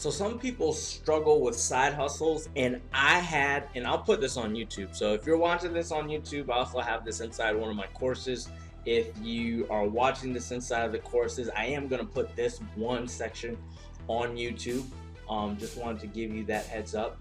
So some people struggle with side hustles, and I'll put this on YouTube. So if you're watching this on YouTube, I also have this inside one of my courses. If you are watching this inside of the courses, I am going to put this one section on YouTube. Just wanted to give you that heads up.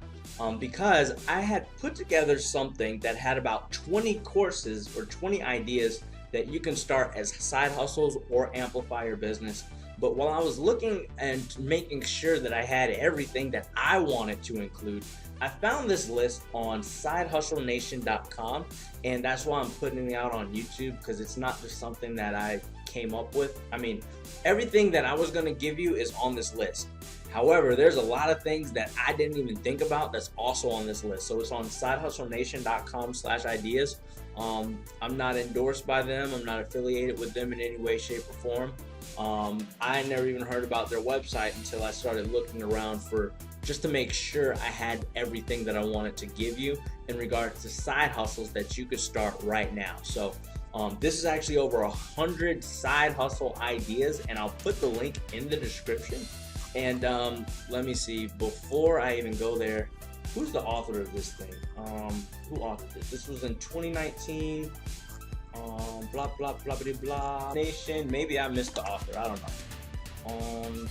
Because I had put together something that had about 20 courses or 20 ideas that you can start as side hustles or amplify your business. But while I was looking and making sure that I had everything that I wanted to include, I found this list on sidehustlenation.com, and that's why I'm putting it out on YouTube, because it's not just something that I came up with. I mean, everything that I was going to give you is on this list. However, there's a lot of things that I didn't even think about that's also on this list. So it's on sidehustlenation.com/ideas. I'm not endorsed by them. I'm not affiliated with them in any way, shape, or form. I never even heard about their website until I started looking around just to make sure I had everything that I wanted to give you in regards to side hustles that you could start right now. So this is actually over 100 side hustle ideas, and I'll put the link in the description. And let me see, before I even go there, who's the author of this thing? Who authored this? This was in 2019. Blah blah blah blah blah. Nation. Maybe I missed the author. I don't know.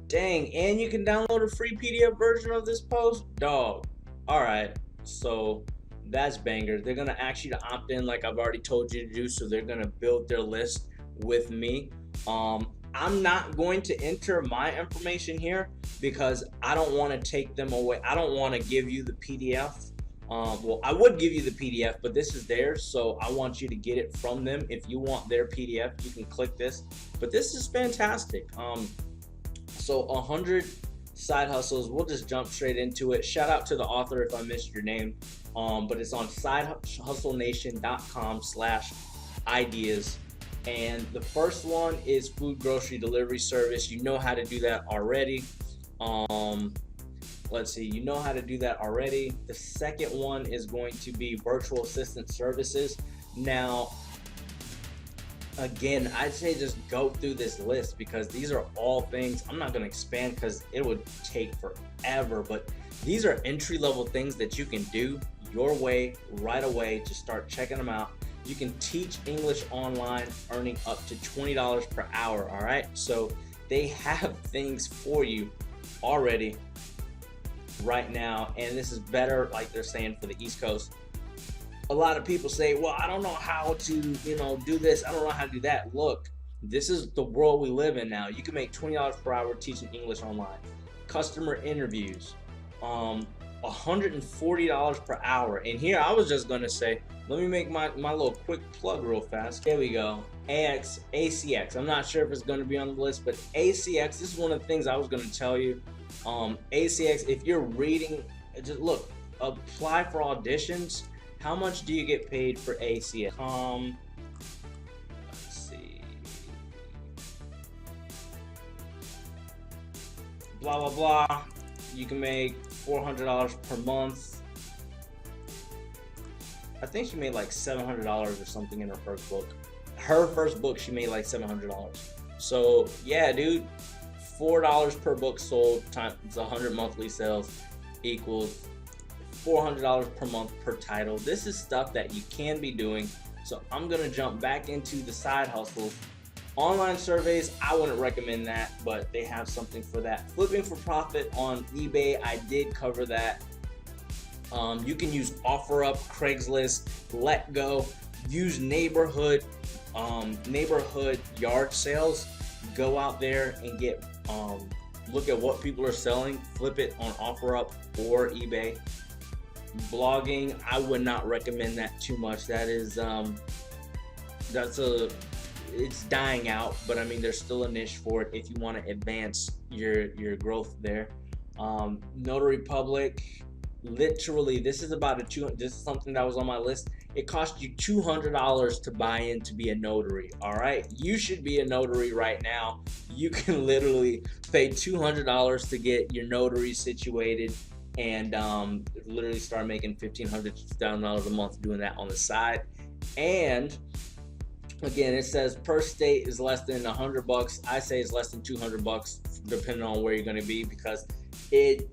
Dang, and you can download a free PDF version of this post, dog. All right, so that's banger. They're gonna ask you to opt in, like I've already told you to do. So they're gonna build their list with me. I'm not going to enter my information here because I don't want to take them away. I don't want to give you the PDF. Well, I would give you the PDF, but this is theirs, so I want you to get it from them. If you want their PDF, you can click this. But this is fantastic. So 100 side hustles. We'll just jump straight into it. Shout out to the author if I missed your name. But it's on sidehustlenation.com/ideas. And the first one is food grocery delivery service. You know how to do that already. Let's see, you know how to do that already. The second one is going to be virtual assistant services. Now, again, I'd say just go through this list because these are all things. I'm not going to expand because it would take forever, but these are entry-level things that you can do your way right away. Just start checking them out. You can teach English online, earning up to $20 per hour, all right? So they have things for you already right now, and this is better, like they're saying, for the East Coast. A lot of people say, well, I don't know how to, do this. I don't know how to do that. Look, this is the world we live in now. You can make $20 per hour teaching English online. Customer interviews, $140 per hour. And here I was just going to say, let me make my little quick plug real fast. There we go. ACX. I'm not sure if it's going to be on the list, but ACX, this is one of the things I was going to tell you. ACX, if you're reading, just look, apply for auditions. How much do you get paid for ACX? Let's see. Blah, blah, blah. You can make $400 per month. I think she made like $700 or something in her first book. Her first book, she made like $700. So yeah, dude, $4 per book sold times 100 monthly sales equals $400 per month per title. This is stuff that you can be doing. So I'm gonna jump back into the side hustles. Online surveys, I wouldn't recommend that, but they have something for that. Flipping for profit on eBay, I did cover that. You can use OfferUp, Craigslist, Let Go, use neighborhood yard sales. Go out there and get look at what people are selling, flip it on OfferUp or eBay. Blogging, I would not recommend that too much. That is it's dying out, but I mean there's still a niche for it if you want to advance your growth there. Notary Public, literally this is something that was on my list. It cost you $200 to buy in to be a notary. All right, you should be a notary right now. You can literally pay $200 to get your notary situated and literally start making $1,500 to $2,000 a month doing that on the side. And Again, it says per state is less than $100. I say it's less than $200, depending on where you're going to be, because it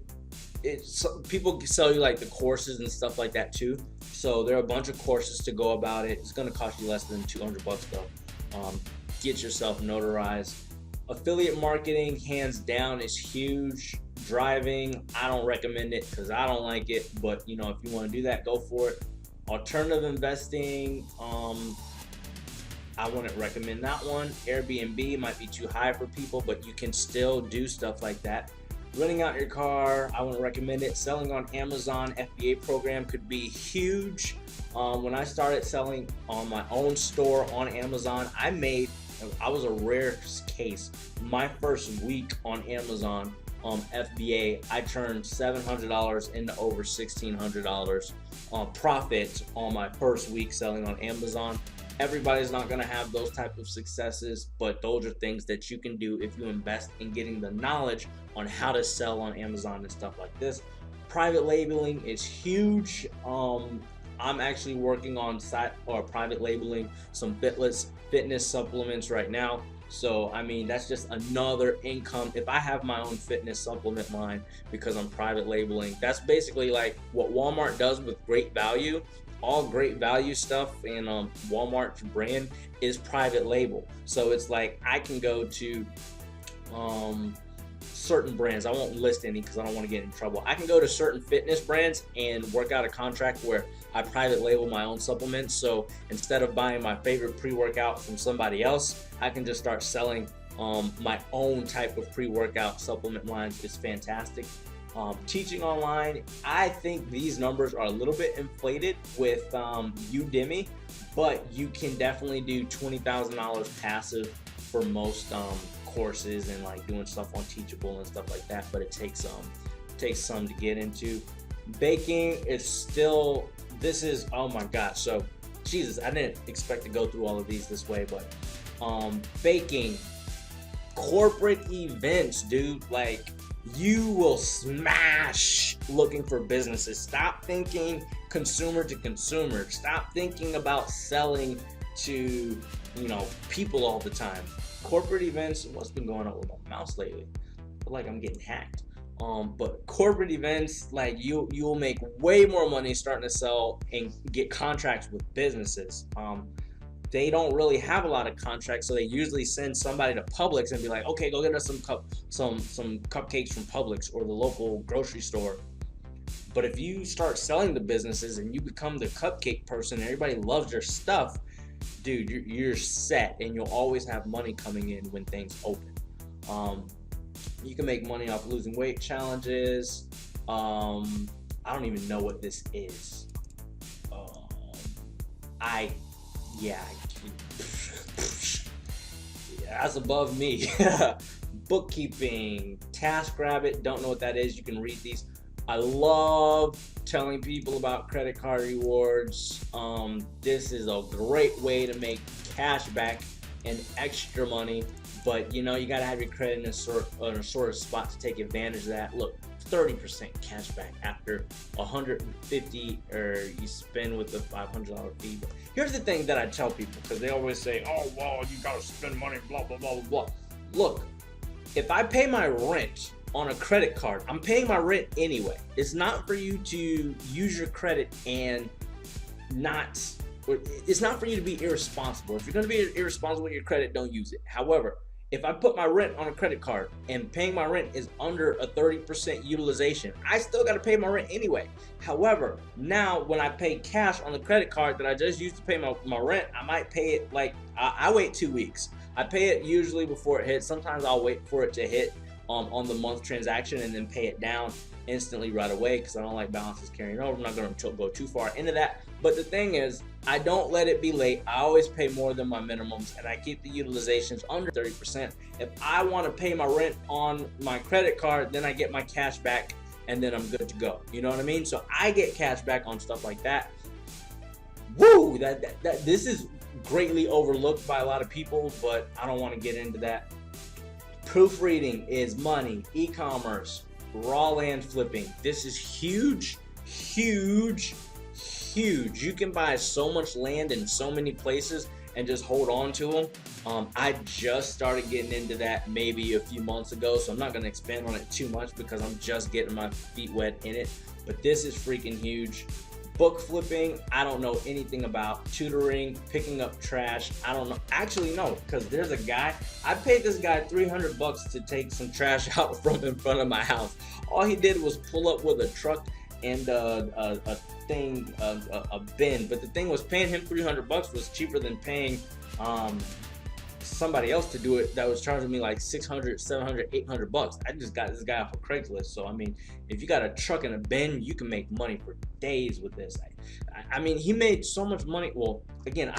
people sell you like the courses and stuff like that too. So there are a bunch of courses to go about it. It's going to cost you less than $200 though. Get yourself notarized. Affiliate marketing, hands down, is huge. Driving, I don't recommend it because I don't like it, but you know, if you want to do that, go for it. Alternative investing, I wouldn't recommend that one. Airbnb might be too high for people, but you can still do stuff like that. Renting out your car, I wouldn't recommend it. Selling on Amazon, FBA program could be huge. When I started selling on my own store on Amazon, I was a rare case. My first week on Amazon, FBA, I turned $700 into over $1,600 profit on my first week selling on Amazon. Everybody's not going to have those type of successes, but those are things that you can do if you invest in getting the knowledge on how to sell on Amazon and stuff like this. Private labeling is huge. I'm actually working on private labeling some fitness supplements right now. So I mean, that's just another income. If I have my own fitness supplement line because I'm private labeling, that's basically like what Walmart does with Great Value. All Great Value stuff and Walmart's brand is private label. So it's like I can go to certain brands. I won't list any because I don't want to get in trouble. I can go to certain fitness brands and work out a contract where I private label my own supplements. So instead of buying my favorite pre-workout from somebody else, I can just start selling my own type of pre-workout supplement lines. Is fantastic. Teaching online, I think these numbers are a little bit inflated with Udemy, but you can definitely do $20,000 passive for most courses and like doing stuff on Teachable and stuff like that. But it takes some to get into. Baking is still, oh my gosh. So Jesus, I didn't expect to go through all of these this way, but baking, corporate events, dude, like you will smash looking for businesses. Stop thinking consumer to consumer. Stop thinking about selling to, people all the time. Corporate events, what's been going on with my mouse lately? I feel like I'm getting hacked. But corporate events, like you'll make way more money starting to sell and get contracts with businesses. They don't really have a lot of contracts, so they usually send somebody to Publix and be like, okay, go get us some cupcakes from Publix or the local grocery store. But if you start selling to businesses and you become the cupcake person, everybody loves your stuff, dude, you're set, and you'll always have money coming in when things open. You can make money off losing weight challenges. I don't even know what this is. That's above me. Bookkeeping, TaskRabbit, don't know what that is. You can read these. I love telling people about credit card rewards. This is a great way to make cash back and extra money, but you gotta have your credit in a sort of spot to take advantage of that. Look, 30% cash back after $150 or you spend with the $500 fee. But here's the thing that I tell people, because they always say, oh, well, you gotta spend money, blah, blah, blah, blah, blah. Look, if I pay my rent on a credit card, I'm paying my rent anyway. It's not for you to use your credit and it's not for you to be irresponsible. If you're gonna be irresponsible with your credit, don't use it. However, if I put my rent on a credit card and paying my rent is under a 30% utilization, I still got to pay my rent anyway. However, now when I pay cash on the credit card that I just used to pay my rent, I might pay it like, I wait 2 weeks. I pay it usually before it hits. Sometimes I'll wait for it to hit on the month transaction and then pay it down instantly right away because I don't like balances carrying over. I'm not going to go too far into that. But the thing is, I don't let it be late. I always pay more than my minimums, and I keep the utilizations under 30%. If I want to pay my rent on my credit card, then I get my cash back, and then I'm good to go. You know what I mean? So I get cash back on stuff like that. Woo! This is greatly overlooked by a lot of people, but I don't want to get into that. Proofreading is money. E-commerce, raw land flipping. This is huge, huge, huge. You can buy so much land in so many places and just hold on to them. I just started getting into that maybe a few months ago, so I'm not going to expand on it too much because I'm just getting my feet wet in it. But this is freaking huge. Book flipping, I don't know anything about. Tutoring, picking up trash, I don't know. Actually, no, because there's a guy, I paid this guy $300 to take some trash out from in front of my house. All he did was pull up with a truck and a bin, but the thing was, paying him $300 was cheaper than paying somebody else to do it that was charging me like $600, $700, $800. I just got this guy off of Craigslist. So I mean, if you got a truck and a bin, you can make money for days with this. I mean, he made so much money. Well, again,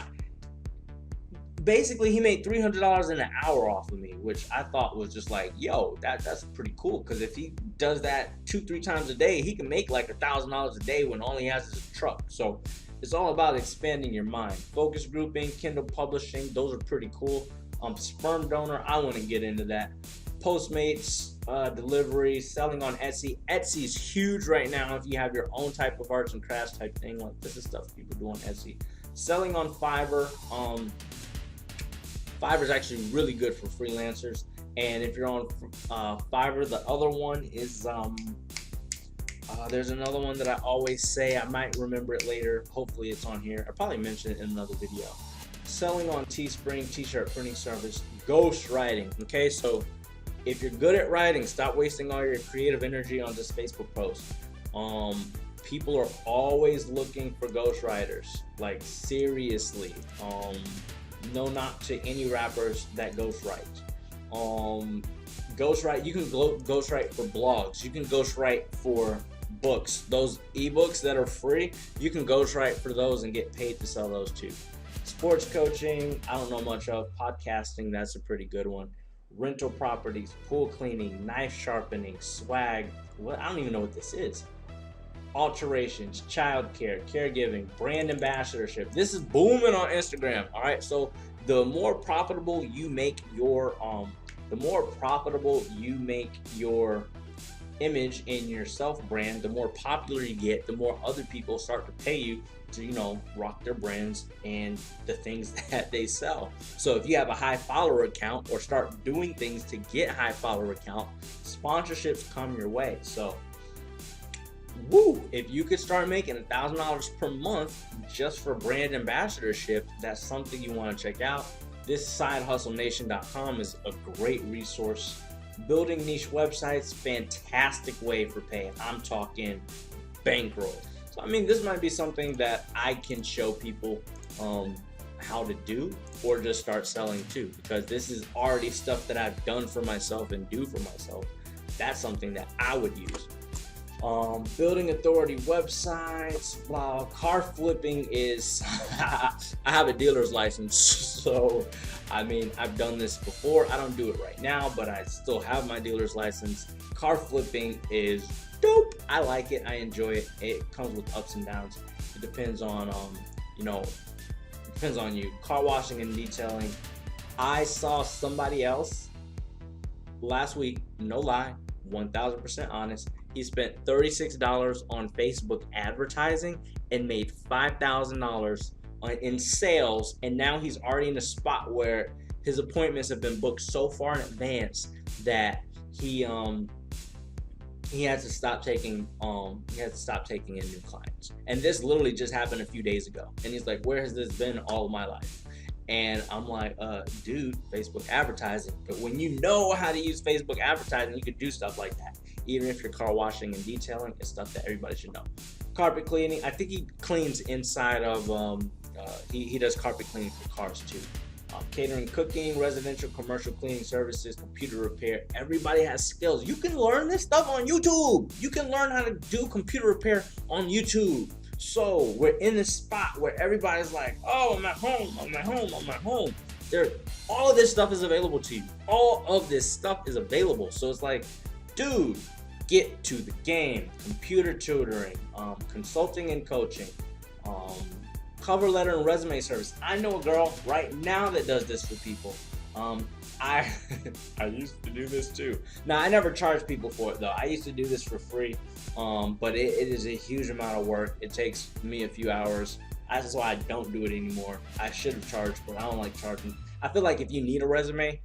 basically he made $300 an hour off of me, which I thought was just like, yo, that's pretty cool. Because if he does that 2-3 times a day, he can make like $1,000 a day when all he has is a truck. So it's all about expanding your mind. Focus grouping, Kindle publishing, those are pretty cool. Sperm Donor, I wouldn't get into that. Postmates, delivery, selling on Etsy. Etsy's huge right now if you have your own type of arts and crafts type thing. Like, this is stuff people do on Etsy. Selling on Fiverr. Fiverr is actually really good for freelancers. And if you're on Fiverr, the other one is there's another one that I always say. I might remember it later. Hopefully it's on here. I probably mentioned it in another video. Selling on Teespring, t-shirt printing service, ghost writing. Okay, so if you're good at writing, stop wasting all your creative energy on just Facebook posts. People are always looking for ghost writers, like seriously. No knock to any rappers that ghost write. You can ghost write for blogs. You can ghost write for books. Those ebooks that are free, you can ghost write for those and get paid to sell those too. Sports coaching, I don't know much of. Podcasting, that's a pretty good one. Rental properties, pool cleaning, knife sharpening, swag. What? I don't even know what this is. Alterations, childcare, caregiving, brand ambassadorship. This is booming on Instagram. All right, so the more profitable you make your image in your self brand, the more popular you get, the more other people start to pay you to, you know, rock their brands and the things that they sell. So if you have a high follower account or start doing things to get high follower account, sponsorships come your way. So woo, if you could start making $1,000 per month just for brand ambassadorship, that's something you want to check out. This sidehustlenation.com is a great resource. Building niche websites, fantastic way for pay. I'm talking bankroll. So I mean, this might be something that I can show people how to do, or just start selling too, because this is already stuff that I've done for myself and do for myself. That's something that I would use. Building authority websites, blah. Car flipping is I have a dealer's license, so I mean, I've done this before. I don't do it right now, but I still have my dealer's license. Car flipping is dope. I like it. I enjoy it. It comes with ups and downs. It depends on depends on you. Car washing and detailing. I saw somebody else last week, no lie, 1000% honest. He spent $36 on Facebook advertising and made $5,000 in sales, and now he's already in a spot where his appointments have been booked so far in advance that he has to stop taking in new clients. And this literally just happened a few days ago, and he's like, where has this been all of my life? And I'm like, dude, Facebook advertising. But when you know how to use Facebook advertising, you could do stuff like that. Even if you're car washing and detailing, it's stuff that everybody should know. Carpet cleaning, I think he cleans inside of, he does carpet cleaning for cars too. Catering, cooking, residential, commercial cleaning services, computer repair. Everybody has skills. You can learn this stuff on YouTube. You can learn how to do computer repair on YouTube. So we're in this spot where everybody's like, oh, I'm at home, I'm at home, I'm at home. All of this stuff is available to you. All of this stuff is available. So it's like, dude, get to the game. Computer tutoring, consulting and coaching, cover letter and resume service. I know a girl right now that does this for people. I used to do this too. Now, I never charge people for it though. I used to do this for free, but it is a huge amount of work. It takes me a few hours. That's why I don't do it anymore. I should have charged, but I don't like charging. I feel like if you need a resume,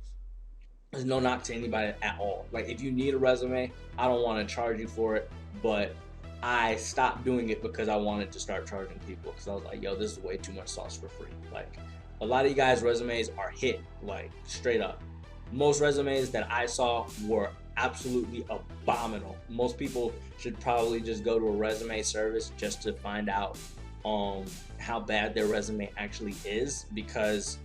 there's no knock to anybody at all. Like if you need a resume, I don't want to charge you for it, but I stopped doing it because I wanted to start charging people, because I was like, yo, this is way too much sauce for free. Like a lot of you guys' resumes are hit, like straight up. Most resumes that I saw were absolutely abominable. Most people should probably just go to a resume service just to find out how bad their resume actually is, because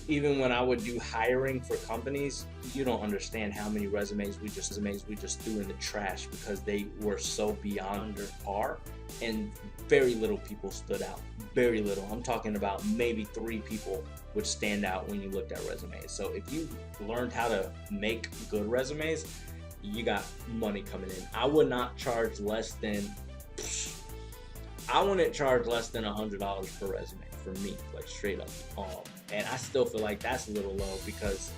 even when I would do hiring for companies, you don't understand how many resumes we just threw in the trash because they were so beyond under par, and very little people stood out. Very little. I'm talking about maybe 3 people would stand out when you looked at resumes. So if you learned how to make good resumes, you got money coming in. I would not charge less than $100 per resume for me, like straight up. And I still feel like that's a little low because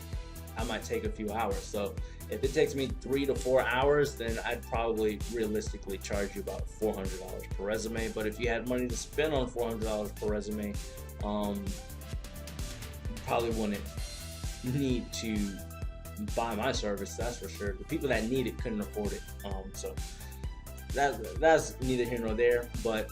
I might take a few hours. So if it takes me 3 to 4 hours, then I'd probably realistically charge you about $400 per resume. But if you had money to spend on $400 per resume, you probably wouldn't need to buy my service, that's for sure. The people that need it couldn't afford it. So that's neither here nor there. But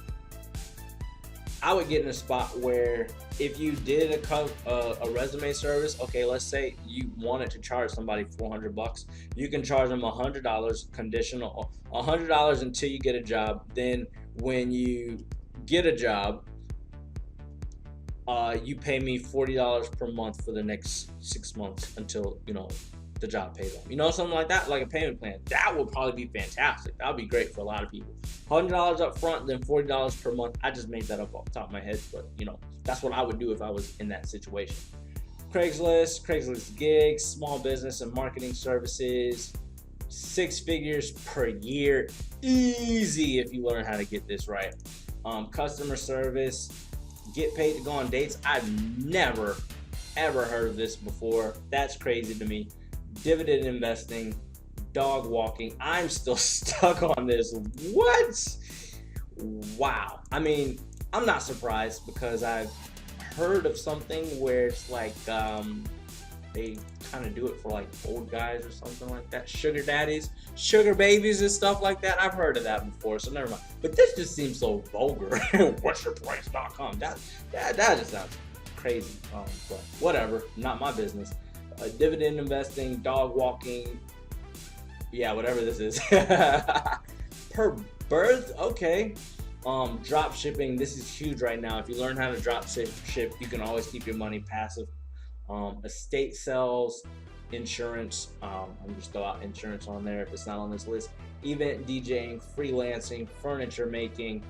I would get in a spot where if you did a resume service, okay, let's say you wanted to charge somebody $400, you can charge them $100 conditional, $100 until you get a job. Then when you get a job, you pay me $40 per month for the next 6 months until, the job pays off. Something like that, like a payment plan. That would probably be fantastic. That would be great for a lot of people. $100 up front, then $40 per month. I just made that up off the top of my head, but that's what I would do if I was in that situation. Craigslist gigs, small business and marketing services, 6 figures per year, easy if you learn how to get this right. Customer service, get paid to go on dates. I've never ever heard of this before. That's crazy to me. Dividend investing, dog walking. I'm still stuck on this. What? Wow. I mean, I'm not surprised because I've heard of something where it's like they kind of do it for like old guys or something like that. Sugar daddies, sugar babies and stuff like that. I've heard of that before, so never mind. But this just seems so vulgar. What'syourprice.com. That just sounds crazy. But whatever, not my business. Dividend investing, dog walking, yeah, whatever this is. Per birth, okay. Drop shipping, this is huge right now. If you learn how to drop ship, you can always keep your money passive. Estate sales, insurance, I'm just throw out insurance on there if it's not on this list. Event DJing, freelancing, furniture making,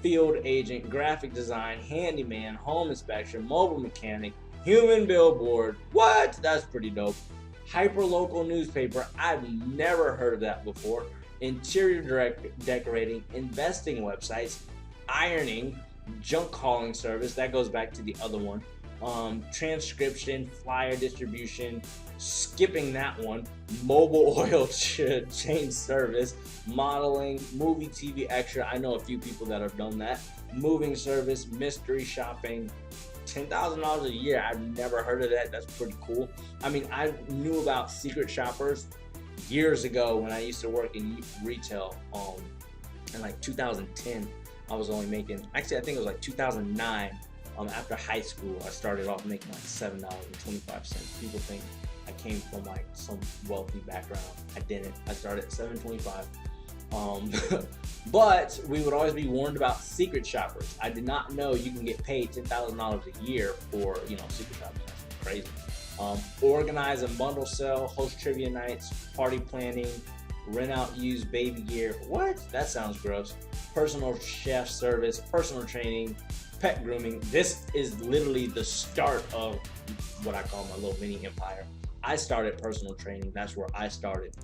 field agent, graphic design, handyman, home inspection, mobile mechanic, human billboard. What? That's pretty dope. Hyperlocal newspaper. I've never heard of that before. Interior decorating, investing websites, ironing, junk hauling service. That goes back to the other one. Transcription, flyer distribution, skipping that one. Mobile oil change service, modeling, movie TV extra. I know a few people that have done that. Moving service, mystery shopping. $10,000 a year. I've never heard of that. That's pretty cool. I mean, I knew about secret shoppers years ago when I used to work in retail. In like 2010, I was only making, actually I think it was like 2009. After high school, I started off making like $7.25. People think I came from like some wealthy background. I didn't. I started at $7.25. But we would always be warned about secret shoppers. I did not know you can get paid $10,000 a year for, secret shoppers. That's crazy. Organize and bundle sell, host trivia nights, party planning, rent out used baby gear. What? That sounds gross. Personal chef service, personal training, pet grooming. This is literally the start of what I call my little mini empire. I started personal training. That's where I started.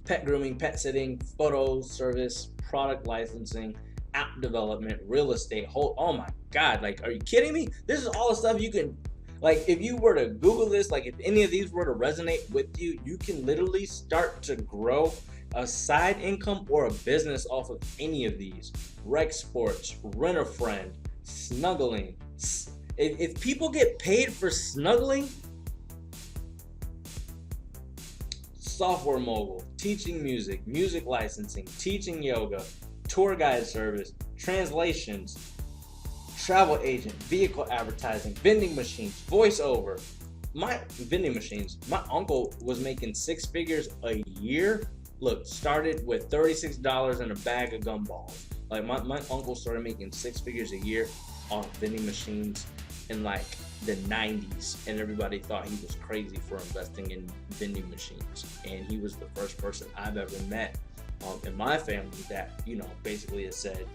Pet grooming, pet sitting, photo service, product licensing, app development, real estate. Oh my God, like, are you kidding me? This is all the stuff you can, like, if you were to Google this, like if any of these were to resonate with you, you can literally start to grow a side income or a business off of any of these. Rec sports, rent a friend, snuggling. If people get paid for snuggling, software mogul, teaching music, music licensing, teaching yoga, tour guide service, translations, travel agent, vehicle advertising, vending machines, voiceover. My vending machines, my uncle was making 6 figures a year. Look, started with $36 and a bag of gumballs. Like my uncle started making 6 figures a year on vending machines in like the 90s, and everybody thought he was crazy for investing in vending machines. And he was the first person I've ever met in my family that, you know, basically has said,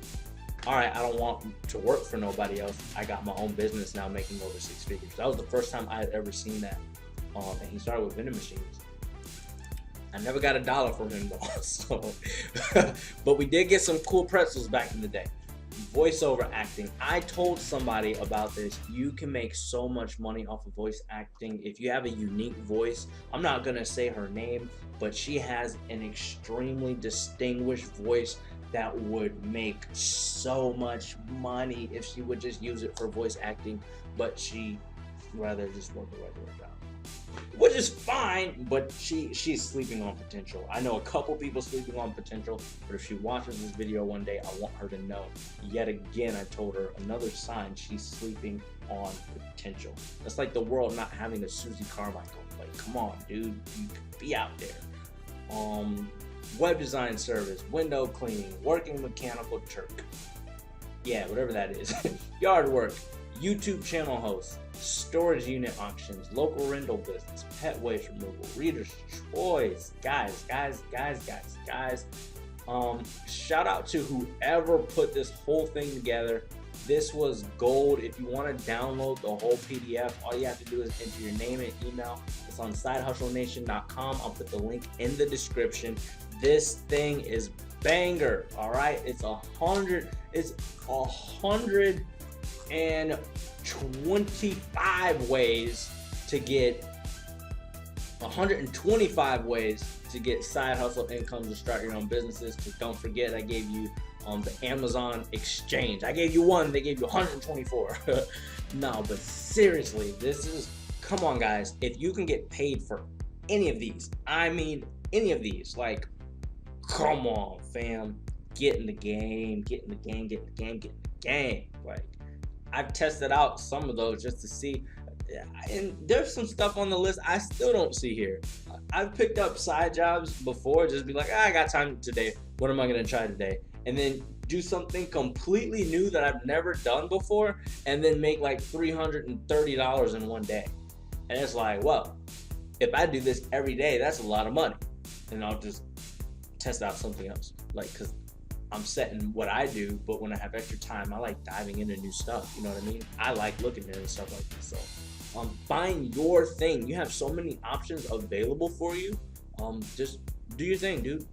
all right, I don't want to work for nobody else. I got my own business now making over 6 figures. That was the first time I had ever seen that. And he started with vending machines. I never got $1 from him though. So, but we did get some cool pretzels back in the day. Voiceover acting. I told somebody about this. You can make so much money off of voice acting if you have a unique voice. I'm not gonna say her name, but she has an extremely distinguished voice that would make so much money if she would just use it for voice acting, but she rather just work a regular job, which is fine. But she's sleeping on potential. I know a couple people sleeping on potential, but if she watches this video one day, I want her to know yet again, I told her another sign she's sleeping on potential. That's like the world not having a Susie Carmichael. Like, come on, dude, you could be out there. Web design service, window cleaning, working mechanical Turk. Yeah, whatever that is. Yard work, YouTube channel host, storage unit auctions, local rental business, pet waste removal, reader's choice. Guys. Shout out to whoever put this whole thing together. This was gold. If you want to download the whole PDF, all you have to do is enter your name and email. It's on sidehustlenation.com. I'll put the link in the description. This thing is banger. All right, it's 125 ways to get 125 ways to get side hustle income to start your own businesses. Because don't forget, I gave you the Amazon exchange. I gave you one, they gave you 124. No, but seriously, this is, come on guys, if you can get paid for any of these, I mean any of these, like, come on fam, get in the game. Like, I've tested out some of those just to see, and there's some stuff on the list I still don't see here. I've picked up side jobs before, just be like, I got time today, what am I gonna try today? And then do something completely new that I've never done before, and then make like $330 in one day. And it's like, well, if I do this every day, that's a lot of money. And I'll just test out something else. Like, cause I'm setting what I do, but when I have extra time, I like diving into new stuff. You know what I mean? I like looking into stuff like this. So find your thing. You have so many options available for you. Just do your thing, dude.